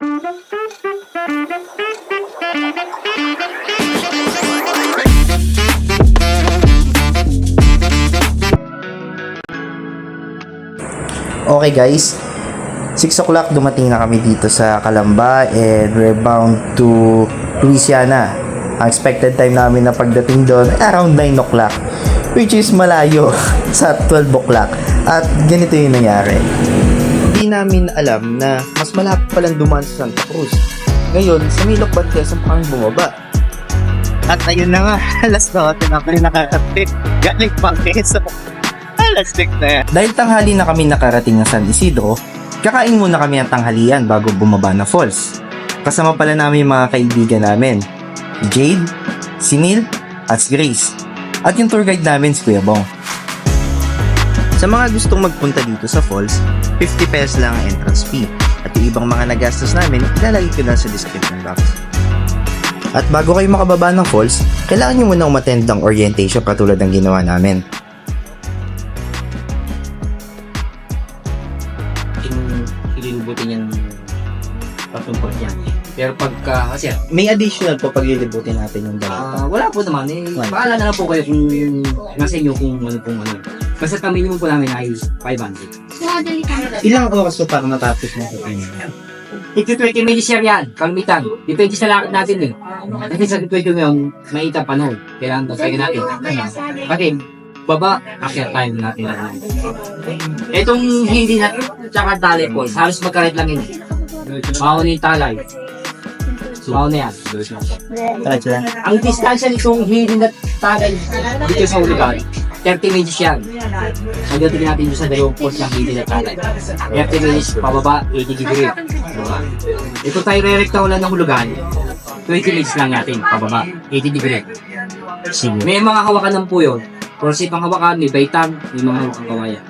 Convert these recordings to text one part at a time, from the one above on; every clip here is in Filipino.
Okay guys, 6 o'clock dumating na kami dito sa Calamba and we're bound to Louisiana. Ang expected time namin na pagdating doon ay around 9 o'clock, which is malayo sa 12 o'clock. At ganito yung nangyari. Hindi namin alam na mas malapit palang dumaan sa Santa Cruz. Ngayon, sa Milok Bantesan pa kami bumaba. At ayun na nga, alas 9 na kami nakakapit. Galing pang keso. Alas 6 na yan. Dahil tanghali na kami nakarating ng San Isidro, kakain muna kami ng tanghalian bago bumaba na falls. Kasama pala namin yung mga kaibigan namin, Jade, si Neil, at si Grace. At yung tour guide namin si Kuya Bong. Sa mga gustong magpunta dito sa falls, 50 pesos lang ang entrance fee. At yung ibang mga nagastos namin, ilalagay ko na sa description box. At bago kayo makababa ng falls, kailangan nyo muna umattend ng orientation katulad ng ginawa namin. Ililibutin yung patungkol niya. Pero pagka, kasi May additional po pag lilibutin natin yung dalawa. wala po naman eh. Wala. Bahala na lang po kayo kung nasa inyo kung ano pong ano. Kasi ang minimum po namin ay 500. Ilang oras po para matapos mo ito? Ito 20 minutes share yan, kalmitan. Depende sa lakad natin eh. Kasi sa 20 ngayon, may ita panahon. Kailangan tayo natin. Kasi, baba, akyat tayo natin. Itong hindi na, tsaka tali po, halos magkarit lang yun. Mauna yung talay. Mauna yan. Ang distansya nitong hindi na talay dito sa Uligan, 30 minutes yan. Pagdating natin doon sa dalawang post ng hindi na talay. 30 minutes pababa, 80 degree. Ito tayo re-recta ulan ng Hulugan, 20 minutes lang natin pababa, 80 degree. May mga hawakan ng po yun. Prosip ang hawakan, may baitang, may mga hawakang kawayan.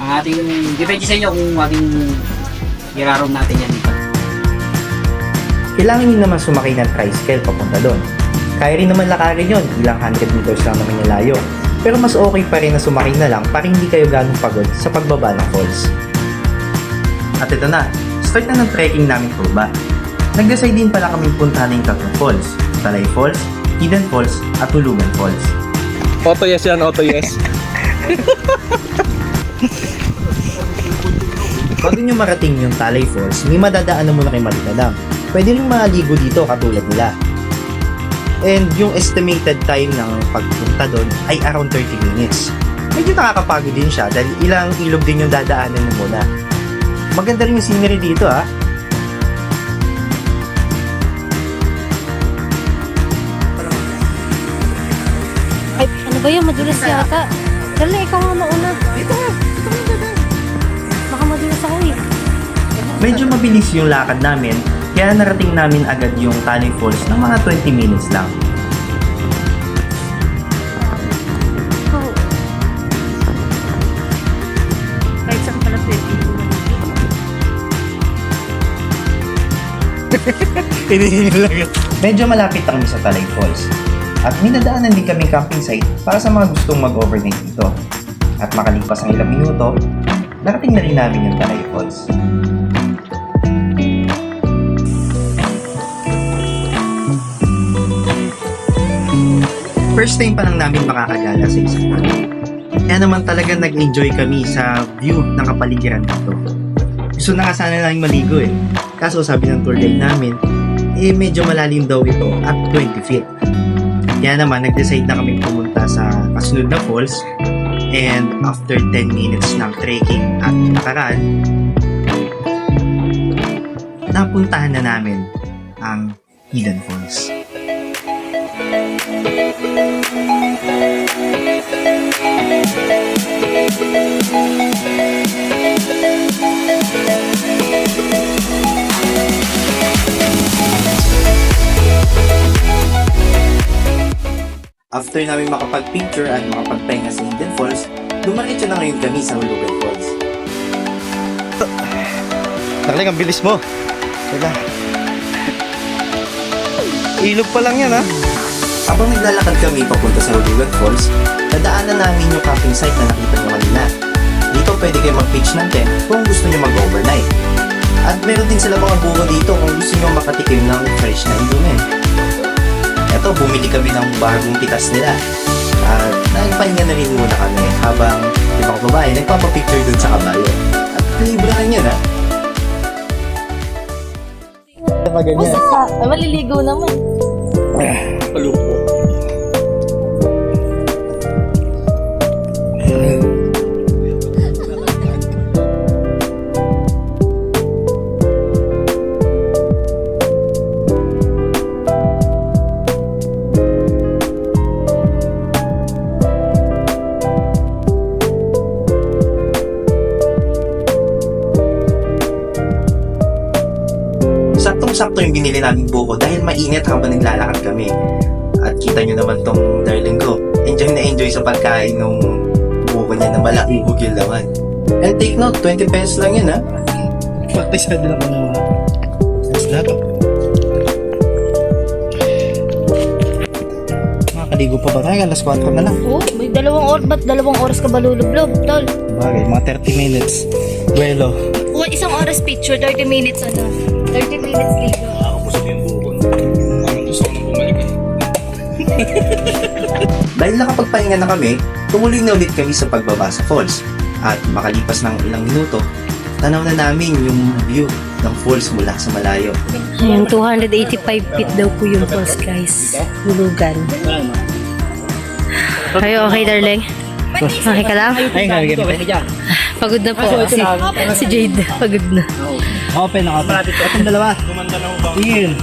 Ang ating, depende sa inyo kung ating irarom natin yan dito. Kailangan nyo naman sumakay ng tricycle papunta doon. Kaya rin naman lakarin yun, ilang 100 meters lang naman yung layo. Pero mas okay pa rin na sumakay na lang para hindi kayo ganong pagod sa pagbaba ng falls. At ito na, start na ng trekking namin pababa. Nag-decide din pala kaming puntahan yung tatlong falls, Talay Falls, Hidden Falls, at Tulugan Falls. Auto yes yan, auto yes. Bago nyo marating yung Talay Falls, may madadaanan muna kay Malinadang. Pwede rin maligo dito katulad nila. And yung estimated time ng pagpunta doon ay around 30 minutes. Medyo nakakapagod din siya dahil ilang ilog din yung dadaanan mo muna. Maganda rin yung scenery dito ha. Ay, ano ba yun? Madulas yata. Dali, ikaw nga mauna. Dito nga. Baka madulas ako eh. Medyo mabilis yung lakad namin, kaya narating namin agad yung Talay Falls ng mga 20 minutes lang. Oh. Kahit saan pala pwede. Medyo malapit kami sa Talay Falls. At may nadaanan din kami camping site para sa mga gustong mag-overnight dito. At makalipas ang ilang minuto, narating na rin namin yung Talay Falls. First time pa lang namin makakagala sa isang falls. Kaya naman talaga nag-enjoy kami sa view ng kapaligiran dito. Gusto na nga sana namin maligo eh. Kaso sabi ng tour guide namin, medyo malalim daw ito at 20 feet. Kaya naman, nag-decide na kami pumunta sa kasunod na falls and after 10 minutes ng trekking at lakaran, napuntahan na namin ang Hidden Falls. After namin makapag-picture at makapagpahinga sa Hidden Falls, dumaretso na ngayon kami sa Hulugan Falls. Nakaling, ang bilis mo. Teka, Ilog pa lang yan ha. habang naglalakad kami papunta sa Hulugan Falls, dadaanan namin yung camping site na nakita nyo kanina. Dito pwede kayo mag-pitch ng tent kung gusto nyo mag-overnight. At meron din sila mga buko dito kung gusto nyo makatikim ng fresh na inumin. Eto, bumili kami ng bagong pitas nila. At nagpahinga na rin muna kami habang ibang babae nagpapapicture dun sa kabayo. At libre lang yun, ha? Basta, ay, maliligo naman. Saktong-sakto yung binili naming buko dahil mainit habang naglalakad kami. At kita nyo naman tong darling ko. Enjoy na enjoy sa pagkain ng buko niya na malaking bugil naman. And take note, 20 pesos lang yun, ha? Pagpasado lang ako ng mga isla to. Makakaligo pa ba tayo? Alas 4 na lang. Oh, may dalawang oras ka ba lulublob, tol? Bagay, mga 30 minutes. Buelo. O, isang oras picture, 30 minutes 30 minutes ligo. Dahil nakapagpahinga na kami, tumuloy na ulit kami sa pagbaba sa falls. At makalipas ng ilang minuto, tanaw na namin yung view ng falls mula sa malayo. Ayan, 285 feet daw po yung falls, guys. Hulugan. Kayo okay, darling? Okay ka lang? Ay, nga. Pagod na po. Si Jade, pagod na. Open ako. Itong dalawa. Yun.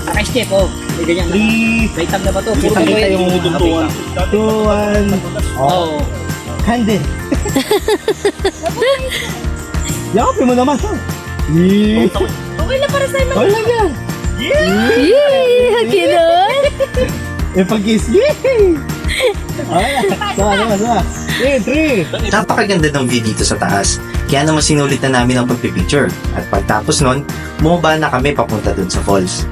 Naka-step, oh. May ganyan. 3. May tag na ba to? Kita yung tuntuan. 2, 1. Oo. Handle. Yakapin mo naman. Okay na para sa'yo. Okay lang yan. Yay! Kinon! Eh, pag-kiss. Yay! Okay. Sama. 3. Napakaganda ng view dito sa taas, kaya naman sinulit na namin ang pagpipicture. At pagtapos nun, bumaba na kami papunta dun sa falls.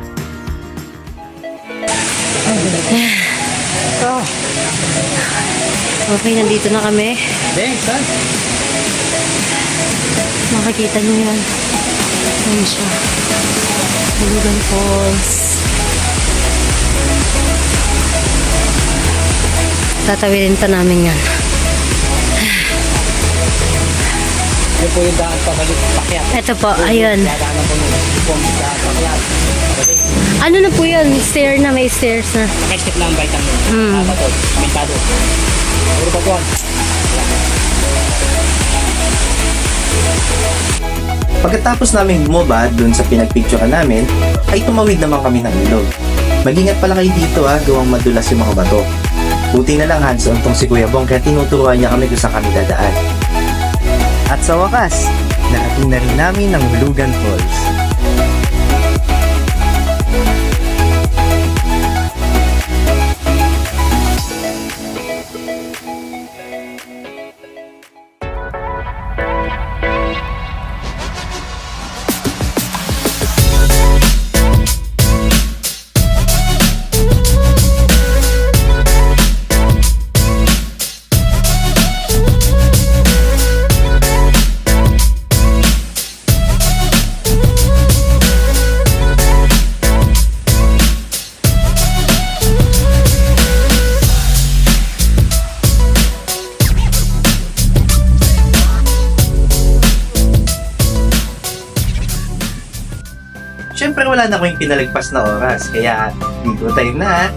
Okay, nandito na kami. Thanks, ha? Makikita niyo yan. Ayan siya. Hulugan Falls. Tatawidin pa namin yan. Ito po yung daan pabalik pakyat. Ito po, ayun. Dadaanan po nung pong daan pakyat. Ano na po yun? Stair na, may stairs na. Naka-step lang ang vitamin. Apa to? Mentado. Puro pa po. Pagkatapos namin bumaba dun sa pinagpicturean namin, ay tumawid naman kami ng ilog. Mag-ingat pala kayo dito, ha, gawang madulas yung mga bato. Buti na lang hands-on tong si Kuya Bong kaya tinuturuan niya kami kung saan kami dadaan. At sa wakas, narating na rin namin ang Hulugan Falls. Siyempre wala na akong pinalagpas na oras, kaya dito time na.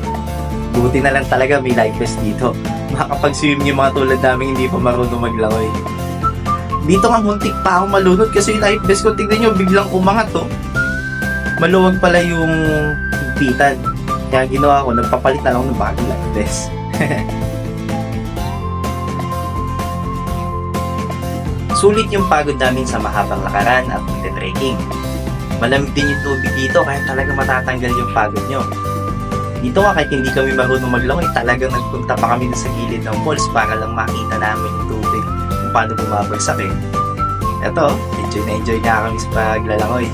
Buti na lang talaga may life vest dito. Makakapag-swim yung mga tulad namin hindi pa marunong maglangoy. Dito nga muntik pa ako malunod kasi yung life vest ko, tignan nyo, biglang umangat to. Maluwag pala yung higpitan. Kaya ginawa ko, nagpapalit na lang ng bagong life vest. Sulit yung pagod namin sa mahabang lakaran at trekking. Malamig din yung tubig dito kaya talaga matatanggal yung pagod nyo. Dito nga kahit hindi kami marunong maglangoy, talagang nagpunta pa kami sa gilid ng falls para lang makita namin yung tubig kung paano bumabagsak eh. Eto, enjoy na kami sa paglalangoy.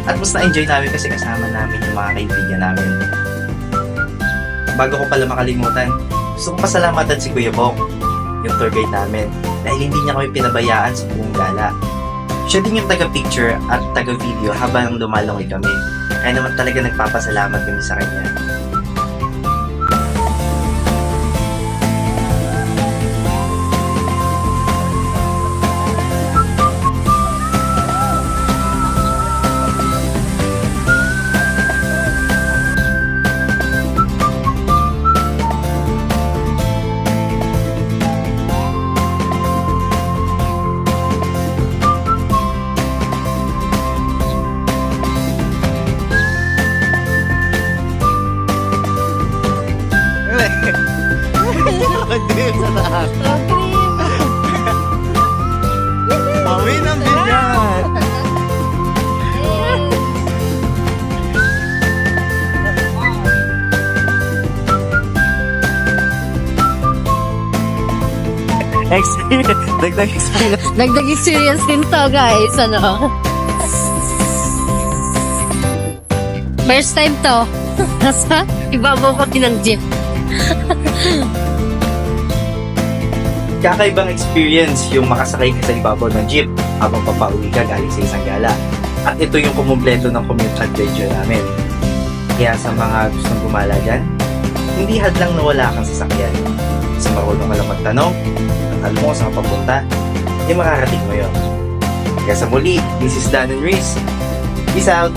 At mas na-enjoy namin kasi kasama namin yung mga kaibigan namin. Bago ko pala makalimutan, gusto kong pasalamatan si Kuya Bong, yung tour guide namin, dahil hindi niya kami pinabayaan sa buong gala. Siya din yung taga-picture at taga-video habang lumalangoy kami. Kaya naman talaga nagpapasalamat kami sa kanya. Hindi sa taas. Okay. Bawi ng ganyan. Dagdag experience. Dagdag experience din to, guys. Ano? First time to. Nasa ibabaw ko din ng jeep. Kakaibang experience yung makasakay ka sa ibabaw ng jeep habang papauwi ka galing sa isang gala. At ito yung kumumpleto ng commute adventure namin. Kaya sa mga gustong gumala dyan, hindi hadlang na wala kang sasakyan. Sa marunong ka lang magtanong, at alam mo kung saan ka papunta, makarating mo yun. Kaya sa muli, this is Dan and Reese. Peace out!